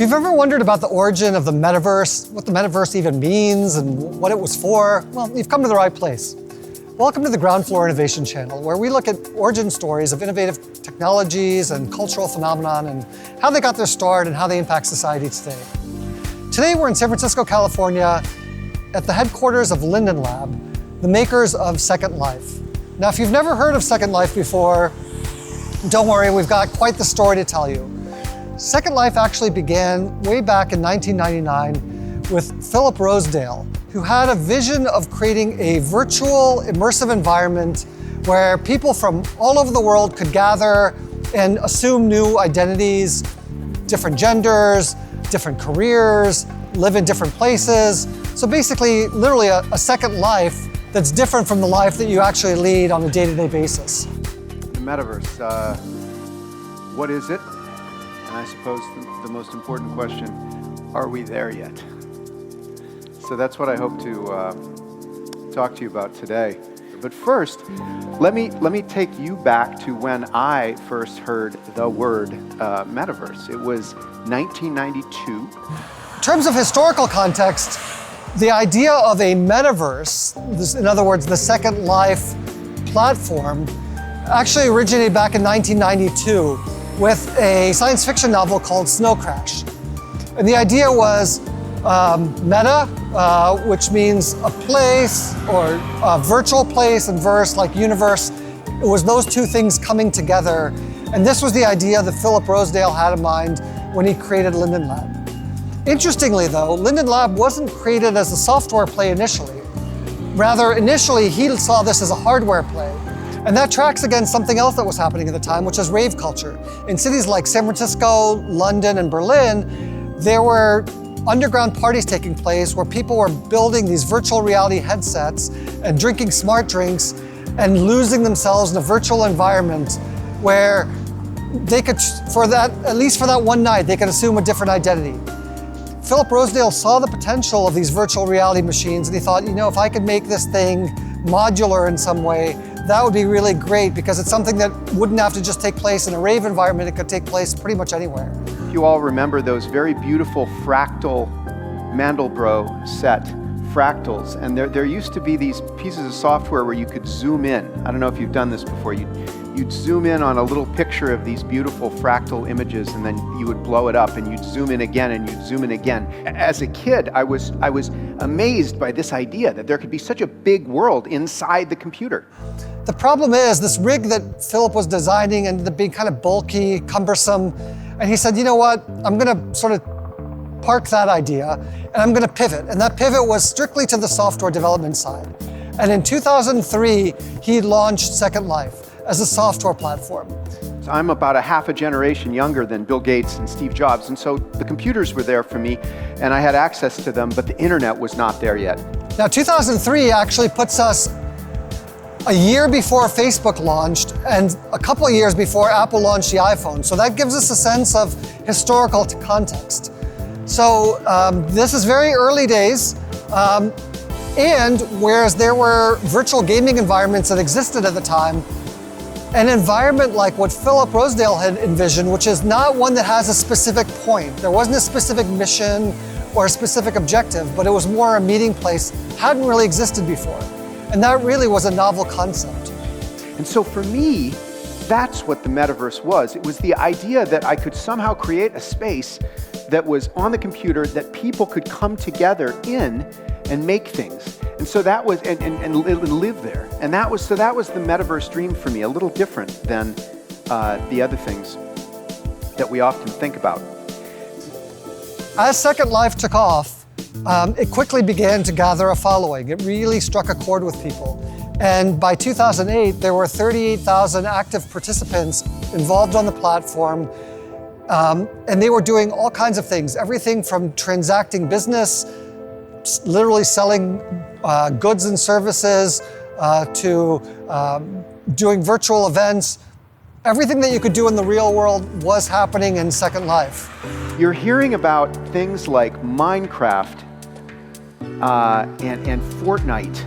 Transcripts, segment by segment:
you've ever wondered about the origin of the metaverse, what the metaverse even means and what it was for, well, you've come to the right place. Welcome to the Ground Floor Innovation Channel, where we look at origin stories of innovative technologies and cultural phenomenon and how they got their start and how they impact society today. Today we're in San Francisco, California, at the headquarters of Linden Lab, the makers of Second Life. Now, if you've never heard of Second Life before, don't worry, we've got quite the story to tell you. Second Life actually began way back in 1999 with Philip Rosedale, who had a vision of creating a virtual, immersive environment where people from all over the world could gather and assume new identities, different genders, different careers, live in different places. So basically, literally a second life that's different from the life that you actually lead on a day-to-day basis. The Metaverse, what is it? And I suppose the most important question, are we there yet? So that's what I hope to talk to you about today. But first, let me take you back to when I first heard the word metaverse. It was 1992. In terms of historical context, the idea of a metaverse, in other words, the Second Life platform, actually originated back in 1992 with a science fiction novel called Snow Crash. And the idea was meta, which means a place or a virtual place, and verse, like universe. It was those two things coming together. And this was the idea that Philip Rosedale had in mind when he created Linden Lab. Interestingly though, Linden Lab wasn't created as a software play initially. Rather, initially he saw this as a hardware play. And that tracks against something else that was happening at the time, which is rave culture. In cities like San Francisco, London, and Berlin, there were underground parties taking place where people were building these virtual reality headsets and drinking smart drinks and losing themselves in a virtual environment where they could, at least for that one night, they could assume a different identity. Philip Rosedale saw the potential of these virtual reality machines and he thought, you know, if I could make this thing modular in some way, that would be really great because it's something that wouldn't have to just take place in a rave environment. It could take place pretty much anywhere. You all remember those very beautiful fractal Mandelbrot set fractals, and there used to be these pieces of software where you could zoom in. I don't know if you've done this before. You'd zoom in on a little picture of these beautiful fractal images, and then you would blow it up, and you'd zoom in again, and you'd zoom in again. As a kid, I was amazed by this idea that there could be such a big world inside the computer. The problem is this rig that Philip was designing ended up being kind of bulky, cumbersome, and he said, you know what, I'm gonna sort of park that idea, and I'm gonna pivot. And that pivot was strictly to the software development side. And in 2003, he launched Second Life as a software platform. I'm about a half a generation younger than Bill Gates and Steve Jobs, and so the computers were there for me, and I had access to them, but the internet was not there yet. Now, 2003 actually puts us a year before Facebook launched and a couple of years before Apple launched the iPhone. So that gives us a sense of historical context. So this is very early days. And whereas there were virtual gaming environments that existed at the time, an environment like what Philip Rosedale had envisioned, which is not one that has a specific point. There wasn't a specific mission or a specific objective, but it was more a meeting place, hadn't really existed before. And that really was a novel concept. And so for me, that's what the metaverse was. It was the idea that I could somehow create a space that was on the computer that people could come together in and make things. And so that was, and live there. And that was the metaverse dream for me, a little different than the other things that we often think about. As Second Life took off, it quickly began to gather a following. It really struck a chord with people. And by 2008, there were 38,000 active participants involved on the platform. And they were doing all kinds of things, everything from transacting business, literally selling goods and services, to doing virtual events. Everything that you could do in the real world was happening in Second Life. You're hearing about things like Minecraft and Fortnite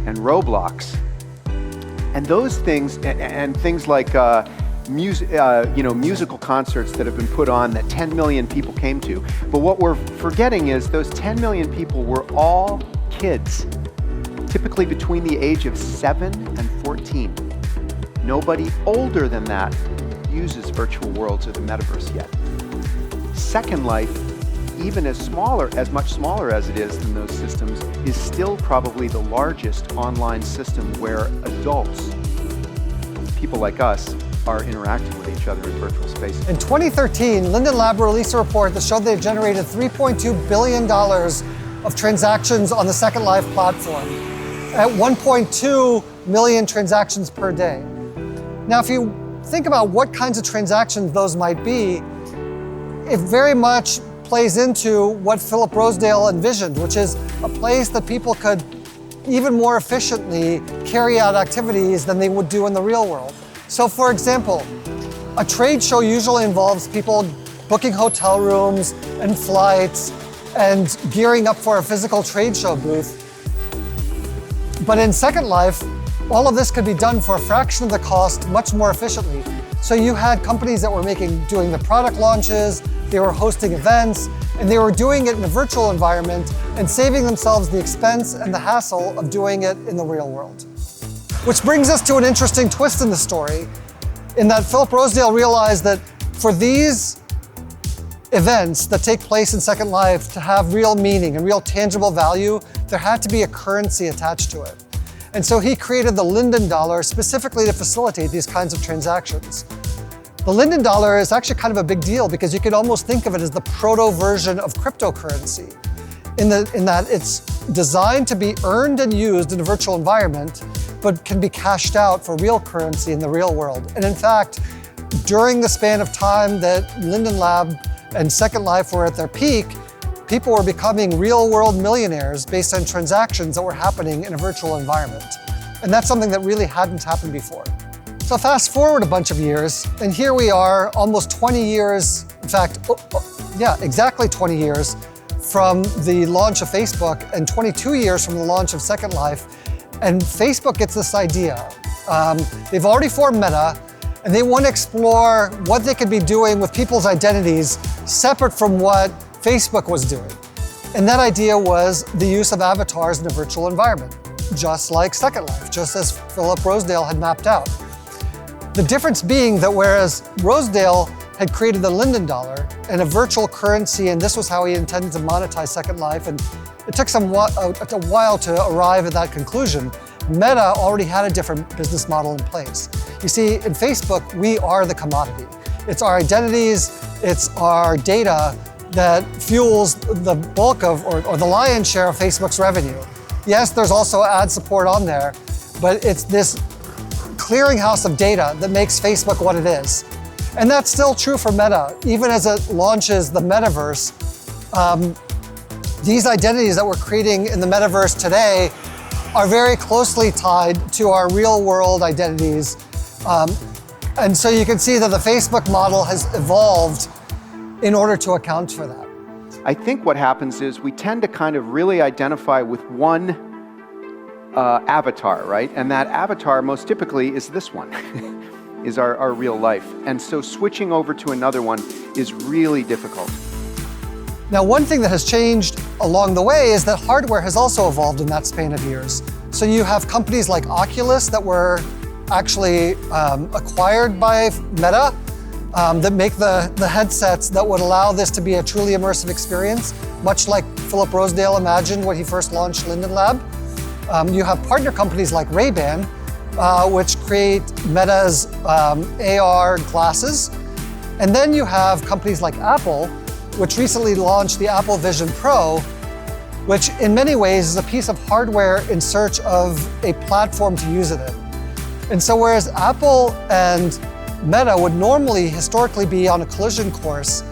and Roblox. And those things, and things like musical concerts that have been put on that 10 million people came to. But what we're forgetting is those 10 million people were all kids, typically between the age of 7 and 14. Nobody older than that uses virtual worlds or the metaverse yet. Second Life, even as much smaller as it is than those systems, is still probably the largest online system where adults, people like us, are interacting with each other in virtual spaces. In 2013, Linden Lab released a report that showed they generated $3.2 billion of transactions on the Second Life platform at 1.2 million transactions per day. Now, if you think about what kinds of transactions those might be, it very much plays into what Philip Rosedale envisioned, which is a place that people could even more efficiently carry out activities than they would do in the real world. So for example, a trade show usually involves people booking hotel rooms and flights and gearing up for a physical trade show booth. But in Second Life, all of this could be done for a fraction of the cost, much more efficiently. So you had companies that were doing the product launches, they were hosting events, and they were doing it in a virtual environment and saving themselves the expense and the hassle of doing it in the real world. Which brings us to an interesting twist in the story, in that Philip Rosedale realized that for these events that take place in Second Life to have real meaning and real tangible value, there had to be a currency attached to it. And so he created the Linden dollar specifically to facilitate these kinds of transactions. The Linden dollar is actually kind of a big deal because you could almost think of it as the proto version of cryptocurrency, in that it's designed to be earned and used in a virtual environment, but can be cashed out for real currency in the real world. And in fact, during the span of time that Linden Lab and Second Life were at their peak, people were becoming real-world millionaires based on transactions that were happening in a virtual environment. And that's something that really hadn't happened before. So fast forward a bunch of years, and here we are, almost 20 years, in fact, exactly 20 years from the launch of Facebook and 22 years from the launch of Second Life. And Facebook gets this idea. They've already formed Meta, and they want to explore what they could be doing with people's identities separate from what Facebook was doing. And that idea was the use of avatars in a virtual environment, just like Second Life, just as Philip Rosedale had mapped out. The difference being that whereas Rosedale had created the Linden dollar and a virtual currency, and this was how he intended to monetize Second Life, and it took a while to arrive at that conclusion, Meta already had a different business model in place. You see, in Facebook, we are the commodity. It's our identities, it's our data that fuels the bulk of, or the lion's share of Facebook's revenue. Yes, there's also ad support on there, but it's this clearinghouse of data that makes Facebook what it is. And that's still true for Meta. Even as it launches the Metaverse, these identities that we're creating in the Metaverse today are very closely tied to our real world identities. And so you can see that the Facebook model has evolved in order to account for that. I think what happens is we tend to kind of really identify with one avatar, right? And that avatar most typically is this one, is our real life. And so switching over to another one is really difficult. Now, one thing that has changed along the way is that hardware has also evolved in that span of years. So you have companies like Oculus that were actually acquired by Meta that make the headsets that would allow this to be a truly immersive experience, much like Philip Rosedale imagined when he first launched Linden Lab. You have partner companies like Ray-Ban, which create Meta's AR glasses. And then you have companies like Apple, which recently launched the Apple Vision Pro, which in many ways is a piece of hardware in search of a platform to use it in. And so whereas Apple and Meta would normally historically be on a collision course,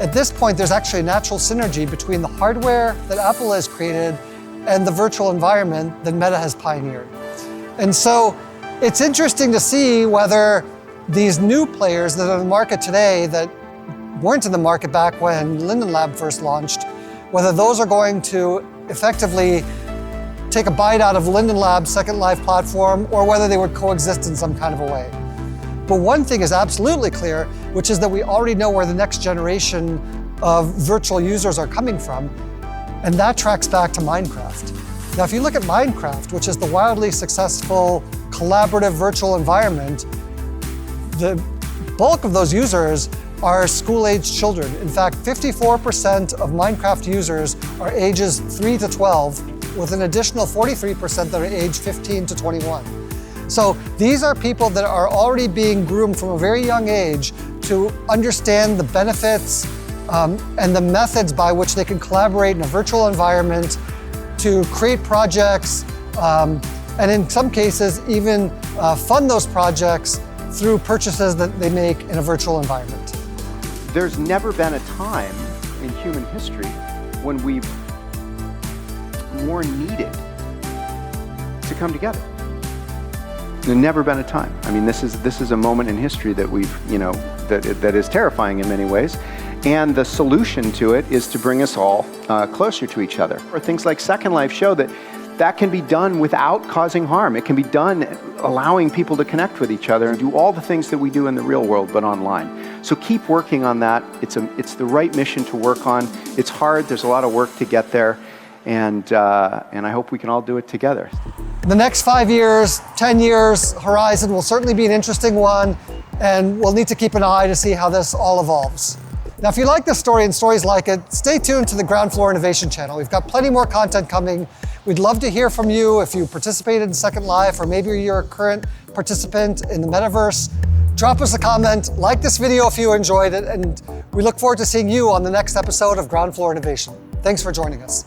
at this point there's actually a natural synergy between the hardware that Apple has created and the virtual environment that Meta has pioneered. And so it's interesting to see whether these new players that are in the market today that weren't in the market back when Linden Lab first launched, whether those are going to effectively take a bite out of Linden Lab's Second Life platform or whether they would coexist in some kind of a way. But one thing is absolutely clear, which is that we already know where the next generation of virtual users are coming from, and that tracks back to Minecraft. Now, if you look at Minecraft, which is the wildly successful collaborative virtual environment, the bulk of those users are school-aged children. In fact, 54% of Minecraft users are ages 3 to 12, with an additional 43% that are age 15 to 21. So these are people that are already being groomed from a very young age to understand the benefits and the methods by which they can collaborate in a virtual environment to create projects, and in some cases even fund those projects through purchases that they make in a virtual environment. There's never been a time in human history when we've more needed to come together. There's never been a time. I mean, this is a moment in history that we've, that is terrifying in many ways. And the solution to it is to bring us all closer to each other. Or things like Second Life show that can be done without causing harm. It can be done allowing people to connect with each other and do all the things that we do in the real world, but online. So keep working on that. It's the right mission to work on. It's hard. There's a lot of work to get there. And I hope we can all do it together. The next 5 years, 10 years horizon will certainly be an interesting one, and we'll need to keep an eye to see how this all evolves. Now, if you like this story and stories like it, stay tuned to the Ground Floor Innovation channel. We've got plenty more content coming. We'd love to hear from you if you participated in Second Life, or maybe you're a current participant in the Metaverse. Drop us a comment, like this video if you enjoyed it, and we look forward to seeing you on the next episode of Ground Floor Innovation. Thanks for joining us.